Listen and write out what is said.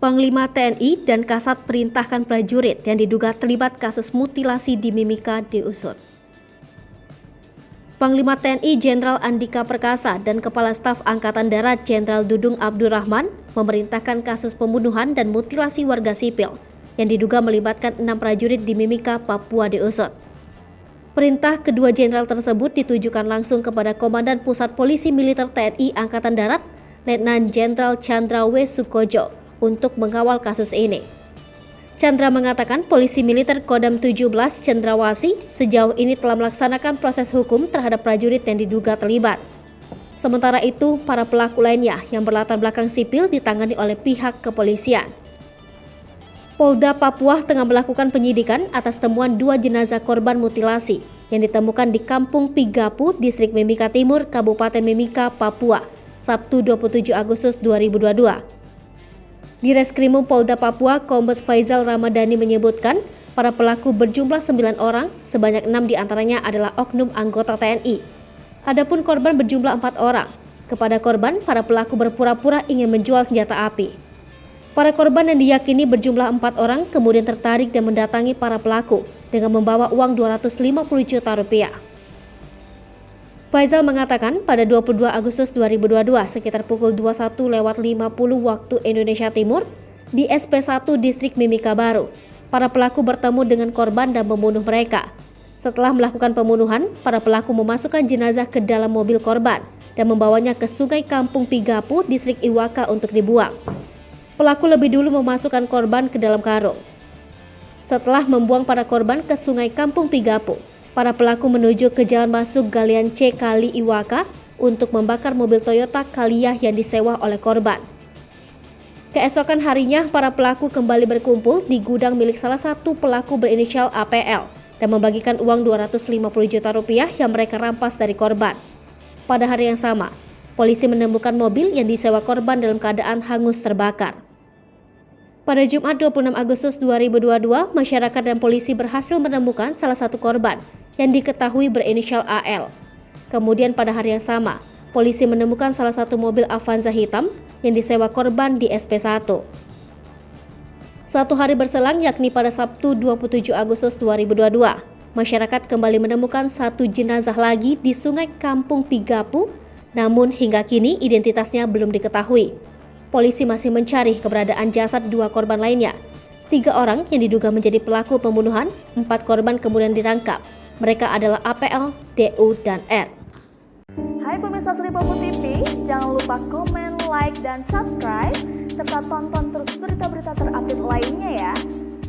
Panglima TNI dan Kasat perintahkan prajurit yang diduga terlibat kasus mutilasi di Mimika diusut. Panglima TNI Jenderal Andika Perkasa dan Kepala Staf Angkatan Darat Jenderal Dudung Abdurrahman memerintahkan kasus pembunuhan dan mutilasi warga sipil yang diduga melibatkan 6 prajurit di Mimika, Papua diusut. Perintah kedua jenderal tersebut ditujukan langsung kepada Komandan Pusat Polisi Militer TNI Angkatan Darat, Letnan Jenderal Chandra W. Sukojo, untuk mengawal kasus ini. Chandra mengatakan polisi militer Kodam 17 Cendrawasih sejauh ini telah melaksanakan proses hukum terhadap prajurit yang diduga terlibat. Sementara itu, para pelaku lainnya yang berlatar belakang sipil ditangani oleh pihak kepolisian. Polda Papua tengah melakukan penyidikan atas temuan 2 jenazah korban mutilasi yang ditemukan di Kampung Pigapu, Distrik Mimika Timur, Kabupaten Mimika, Papua, Sabtu 27 Agustus 2022. Di Reskrimum Polda Papua, Kombes Faizal Ramadhani menyebutkan para pelaku berjumlah 9 orang, sebanyak 6 diantaranya adalah oknum anggota TNI. Adapun korban berjumlah 4 orang. Kepada korban, para pelaku berpura-pura ingin menjual senjata api. Para korban yang diyakini berjumlah 4 orang kemudian tertarik dan mendatangi para pelaku dengan membawa uang 250 juta rupiah. Faizal mengatakan pada 22 Agustus 2022 sekitar pukul 21.50 waktu Indonesia Timur di SP1 Distrik Mimika Baru, para pelaku bertemu dengan korban dan membunuh mereka. Setelah melakukan pembunuhan, para pelaku memasukkan jenazah ke dalam mobil korban dan membawanya ke Sungai Kampung Pigapu, Distrik Iwaka untuk dibuang. Pelaku lebih dulu memasukkan korban ke dalam karung. Setelah membuang para korban ke Sungai Kampung Pigapu, para pelaku menuju ke jalan masuk Galian C Kali Iwaka untuk membakar mobil Toyota Calya yang disewa oleh korban. Keesokan harinya, para pelaku kembali berkumpul di gudang milik salah satu pelaku berinisial APL dan membagikan uang 250 juta rupiah yang mereka rampas dari korban. Pada hari yang sama, polisi menemukan mobil yang disewa korban dalam keadaan hangus terbakar. Pada Jumat 26 Agustus 2022, masyarakat dan polisi berhasil menemukan salah satu korban yang diketahui berinisial AL. Kemudian pada hari yang sama, polisi menemukan salah satu mobil Avanza hitam yang disewa korban di SP1. Satu hari berselang, yakni pada Sabtu 27 Agustus 2022, masyarakat kembali menemukan satu jenazah lagi di Sungai Kampung Pigapu, namun hingga kini identitasnya belum diketahui. Polisi masih mencari keberadaan jasad 2 korban lainnya. 3 orang yang diduga menjadi pelaku pembunuhan, 4 korban kemudian ditangkap. Mereka adalah APL, DU, dan R. Hai pemirsa Sri Popo TV, jangan lupa komen, like, dan subscribe, serta tonton